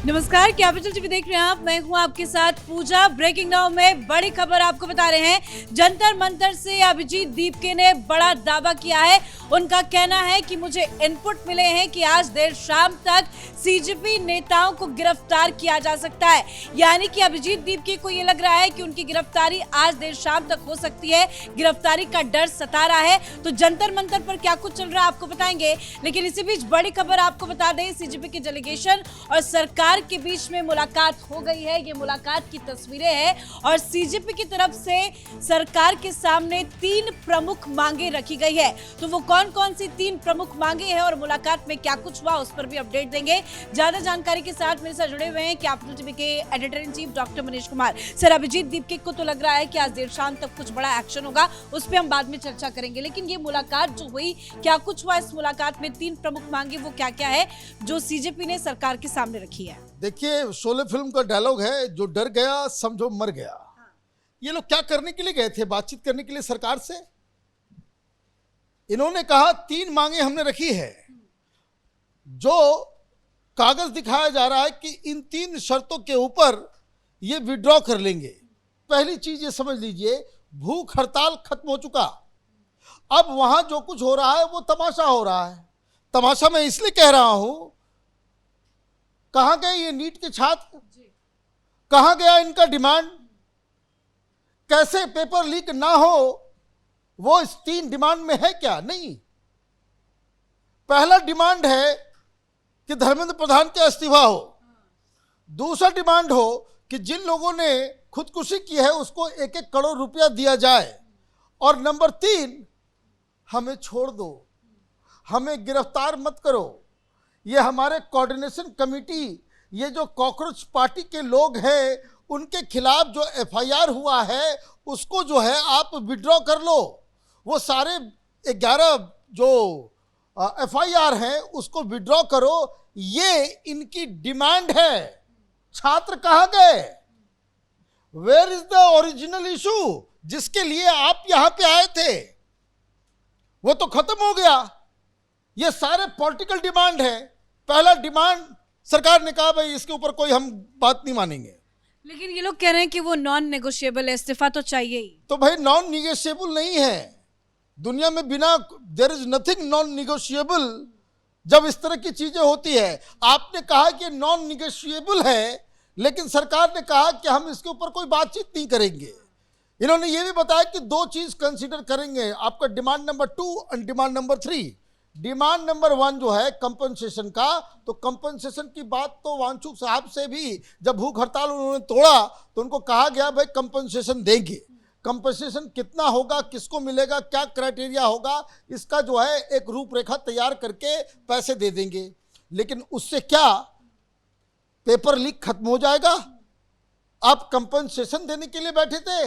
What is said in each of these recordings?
नमस्कार, capital TV देख रहे हैं आप। मैं हूं आपके साथ पूजा। ब्रेकिंग नाउ में बड़ी खबर आपको बता रहे हैं। जंतर मंतर से अभिजीत दीपके ने बड़ा दावा किया है। उनका कहना है कि मुझे इनपुट मिले हैं कि आज देर शाम तक सीजेपी नेताओं को गिरफ्तार किया जा सकता है। यानी कि अभिजीत दीपके को ये लग रहा है कि उनकी गिरफ्तारी आज देर शाम तक हो सकती है। गिरफ्तारी का डर सता रहा है। तो जंतर मंतर पर क्या कुछ चल रहा है आपको बताएंगे, लेकिन इसी बीच बड़ी खबर आपको बता दें, सीजेपी के डेलीगेशन और सरकार के बीच में मुलाकात हो गई है। ये मुलाकात की तस्वीरें हैं और सीजेपी की तरफ से सरकार के सामने 3 प्रमुख मांगे रखी गई है। तो वो कौन कौन सी 3 प्रमुख मांगे हैं और मुलाकात में क्या कुछ हुआ, उस पर भी अपडेट देंगे। ज्यादा जानकारी के साथ मेरे साथ जुड़े हुए हैं कैपिटल टीवी के editor in chief doctor Manish Kumar. Sir, Abhijit Dipke को तो लग रहा है कि आज देर शाम तक कुछ बड़ा एक्शन होगा, उस पर हम बाद में चर्चा करेंगे, लेकिन ये मुलाकात जो हुई, क्या कुछ हुआ इस मुलाकात में? 3 प्रमुख मांगे वो क्या क्या है जो सीजेपी ने सरकार के सामने रखी है? देखिए, शोले फिल्म का डायलॉग है, जो डर गया समझो मर गया। ये लोग क्या करने के लिए गए थे? बातचीत करने के लिए सरकार से। इन्होंने कहा 3 मांगे हमने रखी है। जो कागज दिखाया जा रहा है कि इन 3 शर्तों के ऊपर ये विड्रॉ कर लेंगे। पहली चीज ये समझ लीजिए, भूख हड़ताल खत्म हो चुका। अब वहां जो कुछ हो रहा है वो तमाशा हो रहा है। तमाशा मैं इसलिए कह रहा हूं, कहां गए ये नीट के छात्र? कहां गया इनका डिमांड? कैसे पेपर लीक ना हो, वो इस 3 डिमांड में है क्या? नहीं। पहला डिमांड है कि धर्मेंद्र प्रधान का इस्तीफा हो। दूसरा डिमांड हो कि जिन लोगों ने खुदकुशी की है उसको 1-1 करोड़ रुपया दिया जाए। और नंबर 3, हमें छोड़ दो, हमें गिरफ्तार मत करो। ये हमारे कोऑर्डिनेशन कमेटी, ये जो कॉकरोच पार्टी के लोग हैं, उनके खिलाफ जो एफआईआर हुआ है उसको जो है आप विड्रॉ कर लो। वो सारे 11 जो एफआईआर हैं उसको विड्रॉ करो। ये इनकी डिमांड है। छात्र कहाँ गए? Where is the original issue जिसके लिए आप यहां पे आए थे? वो तो खत्म हो गया। ये सारे पॉलिटिकल डिमांड है। पहला डिमांड सरकार ने कहा भाई इसके ऊपर कोई हम बात नहीं मानेंगे, लेकिन ये लोग कह रहे हैं कि वो नॉन नेगोशिएबल है, इस्तीफा तो चाहिए ही। तो भाई नॉन निगोशिएबल नहीं है दुनिया में। बिना there is nothing non negotiable. जब इस तरह की चीजें होती है, आपने कहा कि नॉन निगोशिएबल है, लेकिन सरकार ने कहा कि हम इसके ऊपर कोई बातचीत नहीं करेंगे। इन्होंने ये भी बताया कि 2 चीज कंसीडर करेंगे, आपका डिमांड नंबर 2 और डिमांड नंबर 3। डिमांड नंबर 1 जो है कंपनसेशन का, तो कंपनसेशन की बात तो वांचुक साहब से भी जब भूख हड़ताल उन्होंने तोड़ा तो उनको कहा गया भाई कंपनसेशन देंगे। कंपनसेशन कितना होगा, किसको मिलेगा, क्या क्राइटेरिया होगा, इसका जो है एक रूपरेखा तैयार करके पैसे दे देंगे। लेकिन उससे क्या पेपर लीक खत्म हो जाएगा? आप कंपनसेशन देने के लिए बैठे थे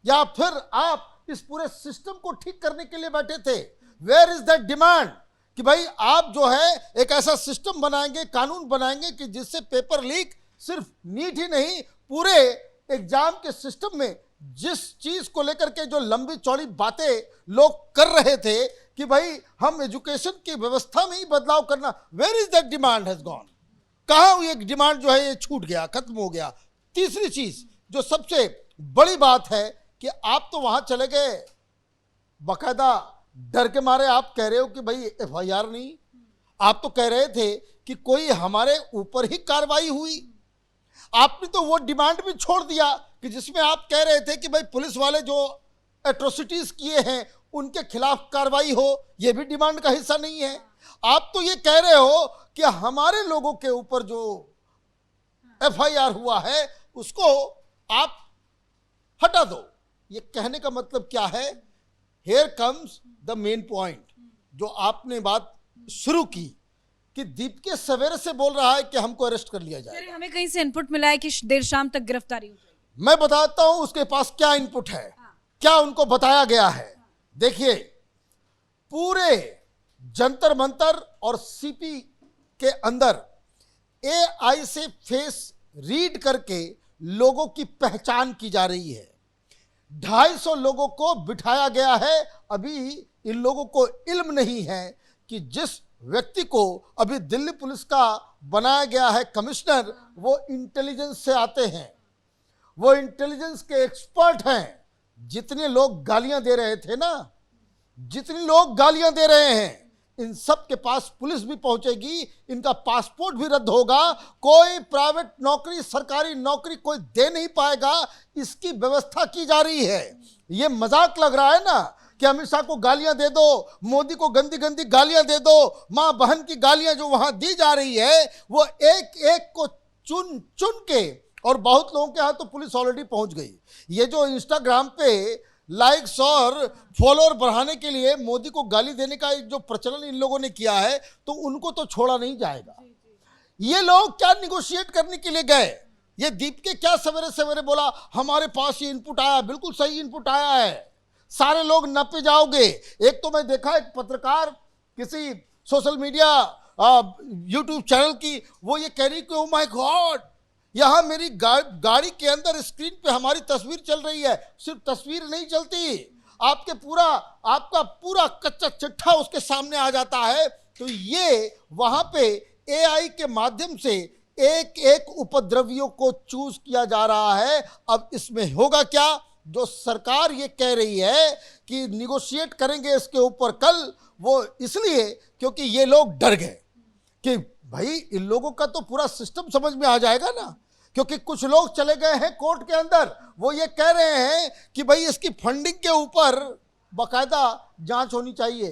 या फिर आप इस पूरे सिस्टम को ठीक करने के लिए बैठे थे? वेयर इज दैट डिमांड कि भाई आप जो है एक ऐसा सिस्टम बनाएंगे, कानून बनाएंगे कि जिससे पेपर लीक सिर्फ नीट ही नहीं, पूरे एग्जाम के सिस्टम में जिस चीज को लेकर के जो लंबी चौड़ी बातें लोग कर रहे थे कि भाई हम एजुकेशन की व्यवस्था में ही बदलाव करना, where is that demand has gone? कहां ये डिमांड जो है ये छूट गया, खत्म हो गया। तीसरी चीज जो सबसे बड़ी बात है कि आप तो वहां चले गए, बाकायदा डर के मारे आप कह रहे हो कि भाई एफआईआर नहीं। आप तो कह रहे थे कि कोई हमारे ऊपर ही कार्रवाई हुई। आपने तो वो डिमांड भी छोड़ दिया कि जिसमें आप कह रहे थे कि भाई पुलिस वाले जो एट्रोसिटीज किए हैं उनके खिलाफ कार्रवाई हो। ये भी डिमांड का हिस्सा नहीं है। आप तो ये कह रहे हो कि हमारे लोगों के ऊपर जो एफआईआर हुआ है उसको आप हटा दो। ये कहने का मतलब क्या है? Here comes the main point, जो आपने बात शुरू की कि दीपके सवेरे से बोल रहा है कि हमको अरेस्ट कर लिया जाए। हमें कहीं से इनपुट मिला है कि देर शाम तक गिरफ्तारी हो जाएगी। मैं बताता हूं उसके पास क्या इनपुट है, क्या उनको बताया गया है। देखिए, पूरे जंतर मंतर और सीपी के अंदर एआई से फेस रीड करके लोगों की पहचान की जा रही है। 250 लोगों को बिठाया गया है। अभी इन लोगों को इल्म नहीं है कि जिस व्यक्ति को अभी दिल्ली पुलिस का बनाया गया है कमिश्नर, वो इंटेलिजेंस से आते हैं, वो इंटेलिजेंस के एक्सपर्ट हैं। जितने लोग गालियां दे रहे थे ना, जितने लोग गालियां दे रहे हैं, इन सब के पास पुलिस भी पहुंचेगी, इनका पासपोर्ट भी रद्द होगा, कोई प्राइवेट नौकरी, सरकारी नौकरी कोई दे नहीं पाएगा, इसकी व्यवस्था की जा रही है। ये मजाक लग रहा है ना कि अमित शाह को गालियां दे दो, मोदी को गंदी गंदी गालियां दे दो, मां बहन की गालियां जो वहां दी जा रही है, वो एक एक को चुन चुन के, और बहुत लोगों के यहाँ तो पुलिस ऑलरेडी पहुंच गई। ये जो इंस्टाग्राम पे लाइक्स और फॉलोअर बढ़ाने के लिए मोदी को गाली देने का एक जो प्रचलन इन लोगों ने किया है, तो उनको तो छोड़ा नहीं जाएगा। ये लोग क्या निगोशिएट करने के लिए गए? ये दीप के क्या सवेरे सवेरे बोला हमारे पास ये इनपुट आया, बिल्कुल सही इनपुट आया है, सारे लोग नपे जाओगे। एक तो मैं देखा एक पत्रकार किसी सोशल मीडिया यूट्यूब चैनल की, वो ये कह रही कि ओ माय गॉड, यहां मेरी गाड़ी के अंदर स्क्रीन पे हमारी तस्वीर चल रही है। सिर्फ तस्वीर नहीं चलती, आपका पूरा कच्चा चिट्ठा उसके सामने आ जाता है। तो ये वहां पे एआई के माध्यम से एक एक उपद्रवियों को चूज किया जा रहा है। अब इसमें होगा क्या? जो सरकार ये कह रही है कि निगोशिएट करेंगे इसके ऊपर कल, वो इसलिए क्योंकि ये लोग डर गए कि भाई इन लोगों का तो पूरा सिस्टम समझ में आ जाएगा ना, क्योंकि कुछ लोग चले गए हैं कोर्ट के अंदर, वो ये कह रहे हैं कि भाई इसकी फंडिंग के ऊपर बाकायदा जांच होनी चाहिए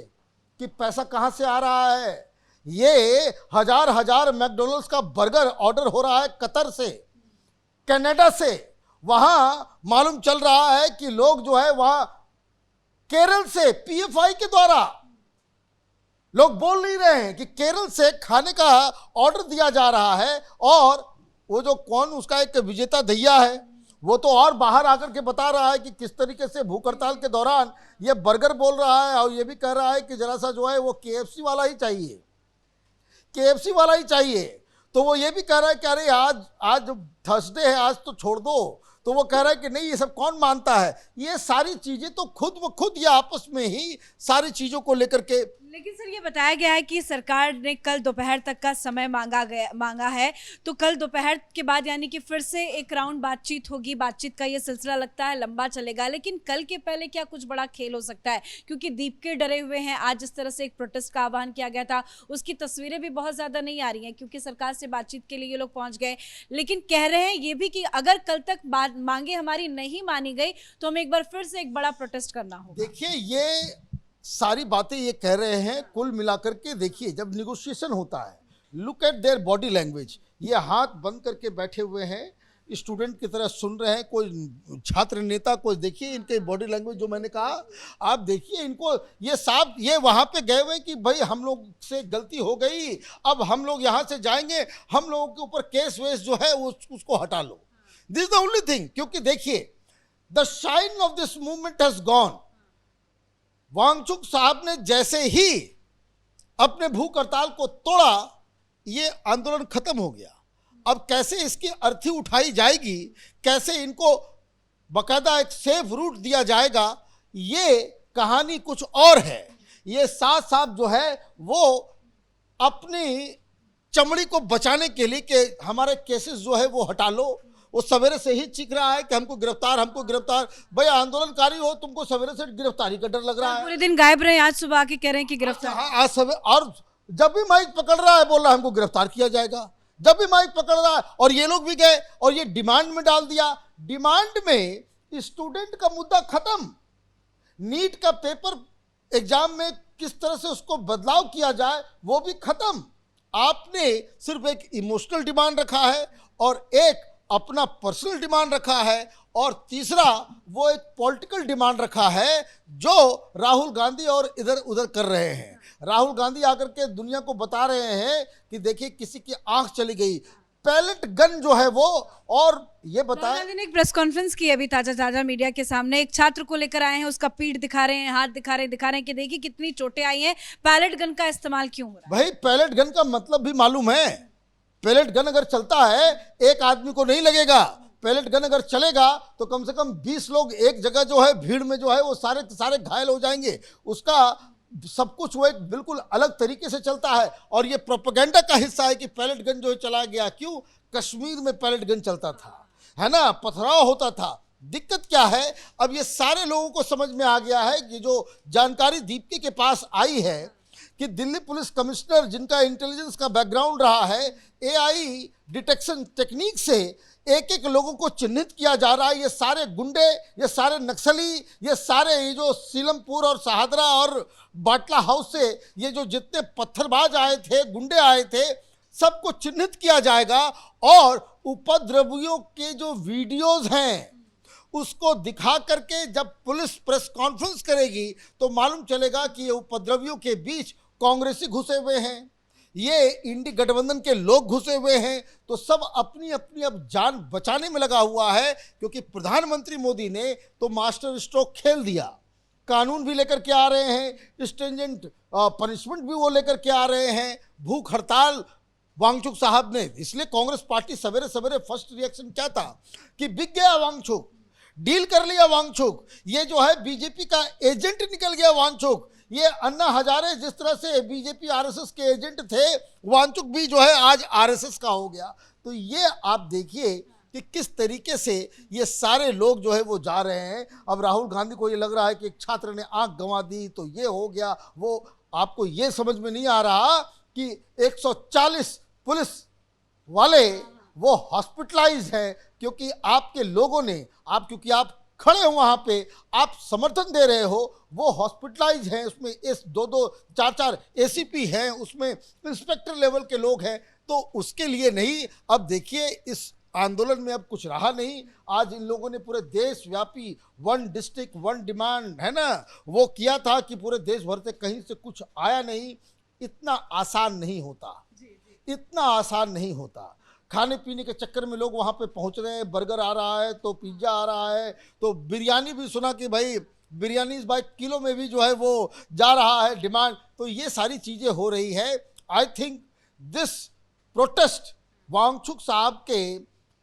कि पैसा कहां से आ रहा है। ये हजार मैकडोनल्ड्स का बर्गर ऑर्डर हो रहा है कतर से, कनाडा से, वहां मालूम चल रहा है कि लोग जो है वहां केरल से पीएफआई के द्वारा, लोग बोल नहीं रहे हैं कि केरल से खाने का ऑर्डर दिया जा रहा है। और वो जो कौन उसका एक विजेता दैया है, वो तो और बाहर आकर के बता रहा है कि किस तरीके से भूख हड़ताल के दौरान ये बर्गर बोल रहा है, और ये भी कह रहा है कि जरा सा जो है वो केएफसी वाला ही चाहिए, केएफसी वाला ही चाहिए। तो वो ये भी कह रहा है कि अरे आज थर्सडे है, आज तो छोड़ दो। तो वो कह रहा है कि नहीं, ये सब कौन मानता है। ये सारी चीजें तो खुद ब खुद ये आपस में ही सारी चीजों को लेकर के। लेकिन सर ये बताया गया है कि सरकार ने कल दोपहर तक का समय मांगा है, तो कल दोपहर के बाद यानी कि फिर से एक राउंड बातचीत होगी। बातचीत का ये सिलसिला लगता है लंबा चलेगा, लेकिन कल के पहले क्या कुछ बड़ा खेल हो सकता है? क्योंकि दीप के डरे हुए हैं। आज जिस तरह से एक प्रोटेस्ट का आह्वान किया गया था, उसकी तस्वीरें भी बहुत ज्यादा नहीं आ रही हैं, क्योंकि सरकार से बातचीत के लिए ये लोग पहुंच गए। लेकिन कह रहे हैं ये भी कि अगर कल तक मांगे हमारी नहीं मानी गई तो हमें एक बार फिर से एक बड़ा प्रोटेस्ट करना होगा। देखिए, ये सारी बातें ये कह रहे हैं, कुल मिलाकर के देखिए जब निगोशिएशन होता है, look at their body language. ये हाथ बंद करके बैठे हुए हैं, स्टूडेंट की तरह सुन रहे हैं, कोई छात्र नेता, कोई देखिए इनके बॉडी लैंग्वेज जो मैंने कहा, आप देखिए इनको, ये साहब ये वहां पे गए हुए कि भाई हम लोग से गलती हो गई, अब हम लोग यहां से जाएंगे, हम लोगों के ऊपर केस वेस जो है उसको हटा लो। This is the only thing. क्योंकि देखिए the shine of this movement has gone. Wangchuk साहब ने जैसे ही अपने भूख हड़ताल को तोड़ा, ये आंदोलन खत्म हो गया। अब कैसे इसकी अर्थी उठाई जाएगी, कैसे इनको बकायदा एक सेफ रूट दिया जाएगा, ये कहानी कुछ और है। ये साथ साथ जो है वो अपनी चमड़ी को बचाने के लिए कि हमारे केसेस जो है वो हटा लो, वो सवेरे से ही चीख रहा है कि हमको गिरफ्तार। भाई आंदोलनकारी हो, तुमको सवेरे से गिरफ्तारी का डर लग रहा है। पूरे दिन गायब रहे, आज सुबह आके कह रहे हैं कि गिरफ्तार। आज सवेरे, और जब भी माइक पकड़ रहा है बोल रहा है हमको गिरफ्तार किया जाएगा, जब भी माइक पकड़ रहा है। और ये लोग भी गए और ये डिमांड में डाल दिया। डिमांड में स्टूडेंट का मुद्दा खत्म, नीट का पेपर एग्जाम में किस तरह से उसको बदलाव किया जाए वो भी खत्म। आपने सिर्फ एक इमोशनल डिमांड रखा है और एक अपना पर्सनल डिमांड रखा है, और तीसरा वो एक पॉलिटिकल डिमांड रखा है जो राहुल गांधी और इधर उधर कर रहे हैं। राहुल गांधी आकर के दुनिया को बता रहे हैं कि देखिए किसी की आंख चली गई, पैलेट गन जो है वो। और ये बताया, राहुल गांधी ने एक प्रेस कॉन्फ्रेंस की अभी ताजा मीडिया के सामने, एक छात्र को लेकर आए हैं, उसका पीठ दिखा रहे हैं, हाथ दिखा रहे हैं कि देखिए कितनी चोटें आई हैं, पैलेट गन का इस्तेमाल क्यों हो रहा है। भाई पैलेट गन का मतलब भी मालूम है। पैलेट गन अगर चलता है एक आदमी को नहीं लगेगा, पैलेट गन अगर चलेगा तो कम से कम 20 लोग एक जगह जो है भीड़ में जो है वो सारे घायल हो जाएंगे। उसका सब कुछ वो एक बिल्कुल अलग तरीके से चलता है और ये प्रोपेगेंडा का हिस्सा है कि पैलेट गन जो है चला गया। क्यों? कश्मीर में पैलेट गन चलता था, है ना, पथराव होता था। दिक्कत क्या है, अब ये सारे लोगों को समझ में आ गया है कि जो जानकारी दीप्ति के पास आई है कि दिल्ली पुलिस कमिश्नर जिनका इंटेलिजेंस का बैकग्राउंड रहा है, एआई डिटेक्शन टेक्निक से एक एक लोगों को चिन्हित किया जा रहा है। ये सारे गुंडे, ये सारे नक्सली, ये सारे ये जो सीलमपुर और शहादरा और बाटला हाउस से ये जो जितने पत्थरबाज आए थे, गुंडे आए थे, सबको चिन्हित किया जाएगा और उपद्रवियों के जो वीडियोस हैं उसको दिखा करके जब पुलिस प्रेस कॉन्फ्रेंस करेगी तो मालूम चलेगा कि ये उपद्रवियों के बीच कांग्रेसी घुसे हुए हैं, ये इंडी गठबंधन के लोग घुसे हुए हैं। तो सब अपनी अपनी अब जान बचाने में लगा हुआ है, क्योंकि प्रधानमंत्री मोदी ने तो मास्टर स्ट्रोक खेल दिया। कानून भी लेकर के आ रहे हैं, स्ट्रिंजेंट पनिशमेंट भी वो लेकर के आ रहे हैं। भूख हड़ताल वांगचुक साहब ने, इसलिए कांग्रेस पार्टी सवेरे सवेरे फर्स्ट रिएक्शन क्या था कि बिक गया वांगचुक, डील कर लिया वांगचुक, ये जो है बीजेपी का एजेंट निकल गया वांगचुक। ये अन्ना हजारे जिस तरह से बीजेपी आरएसएस के एजेंट थे, वांगचुक भी जो है आज आरएसएस का हो गया। तो ये आप देखिए कि किस तरीके से ये सारे लोग जो है वो जा रहे हैं। अब राहुल गांधी को ये लग रहा है कि एक छात्र ने आंख गंवा दी तो ये हो गया वो। आपको ये समझ में नहीं आ रहा कि 140 पुलिस वाले वो हॉस्पिटलाइज हैं, क्योंकि आपके लोगों ने, क्योंकि आप खड़े हो वहाँ पे, आप समर्थन दे रहे हो, वो हॉस्पिटलाइज हैं। उसमें इस 2-2, 4-4 एसीपी हैं, उसमें इंस्पेक्टर लेवल के लोग हैं। तो उसके लिए नहीं, अब देखिए इस आंदोलन में अब कुछ रहा नहीं। आज इन लोगों ने पूरे देशव्यापी वन डिस्ट्रिक्ट वन डिमांड, है ना, वो किया था कि पूरे देश भर से कहीं से कुछ आया नहीं। इतना आसान नहीं होता, इतना आसान नहीं होता। खाने पीने के चक्कर में लोग वहाँ पे पहुँच रहे हैं, बर्गर आ रहा है तो पिज्ज़ा आ रहा है, तो बिरयानी भी सुना कि भाई बिरयानी इस बार किलो में भी जो है वो जा रहा है डिमांड। तो ये सारी चीज़ें हो रही है। I think this protest Wangchuk साहब के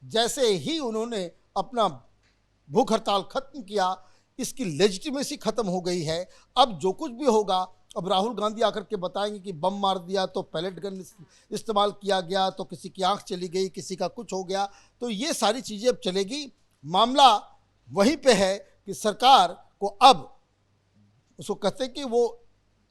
जैसे ही उन्होंने अपना भूख हड़ताल खत्म किया, इसकी लेजिटिमेसी खत्म हो गई है। अब जो कुछ भी होगा, अब राहुल गांधी आकर के बताएंगे कि बम मार दिया तो पैलेट गन इस्तेमाल किया गया, तो किसी की आंख चली गई, किसी का कुछ हो गया, तो ये सारी चीज़ें अब चलेगी। मामला वहीं पे है कि सरकार को अब उसको कहते हैं कि वो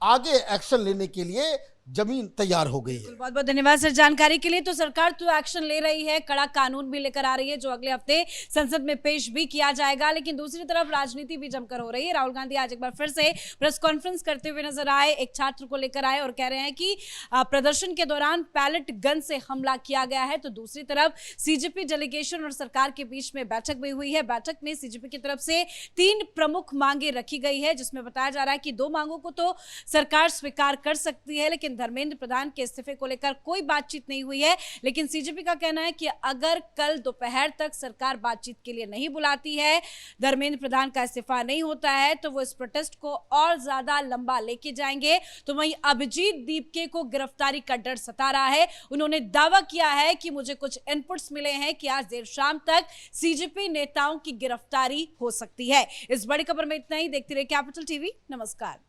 आगे एक्शन लेने के लिए जमीन तैयार हो गई है। बहुत बहुत धन्यवाद सर जानकारी के लिए। तो सरकार तो एक्शन ले रही है, कड़ा कानून भी लेकर आ रही है जो अगले हफ्ते संसद में पेश भी किया जाएगा, लेकिन दूसरी तरफ राजनीति भी जमकर हो रही है। राहुल गांधी आज एक बार फिर से प्रेस कॉन्फ्रेंस करते हुए नजर आए, एक छात्र को लेकर आए और कह रहे हैं कि प्रदर्शन के दौरान पैलेट गन से हमला किया गया है। तो दूसरी तरफ सीजेपी डेलीगेशन और सरकार के बीच में बैठक भी हुई है। बैठक में सीजेपी की तरफ से 3 प्रमुख मांगे रखी गई है, जिसमें बताया जा रहा है कि 2 मांगों को तो सरकार स्वीकार कर सकती है, लेकिन धर्मेंद्र प्रधान के इस्तीफे को लेकर कोई बातचीत नहीं हुई है। लेकिन सीजेपी का कहना है कि अगर कल दोपहर तक सरकार बातचीत के लिए नहीं बुलाती है, धर्मेंद्र प्रधान का इस्तीफा नहीं होता है, तो वो इस प्रोटेस्ट को और ज्यादा लंबा लेके जाएंगे। तो वहीं अभिजीत दीपके को गिरफ्तारी का डर सता रहा है। उन्होंने दावा किया है कि मुझे कुछ इनपुट्स मिले हैं कि आज देर शाम तक सीजेपी नेताओं की गिरफ्तारी हो सकती है। इस बड़ी खबर में इतना ही। देखते रहिए कैपिटल टीवी। नमस्कार।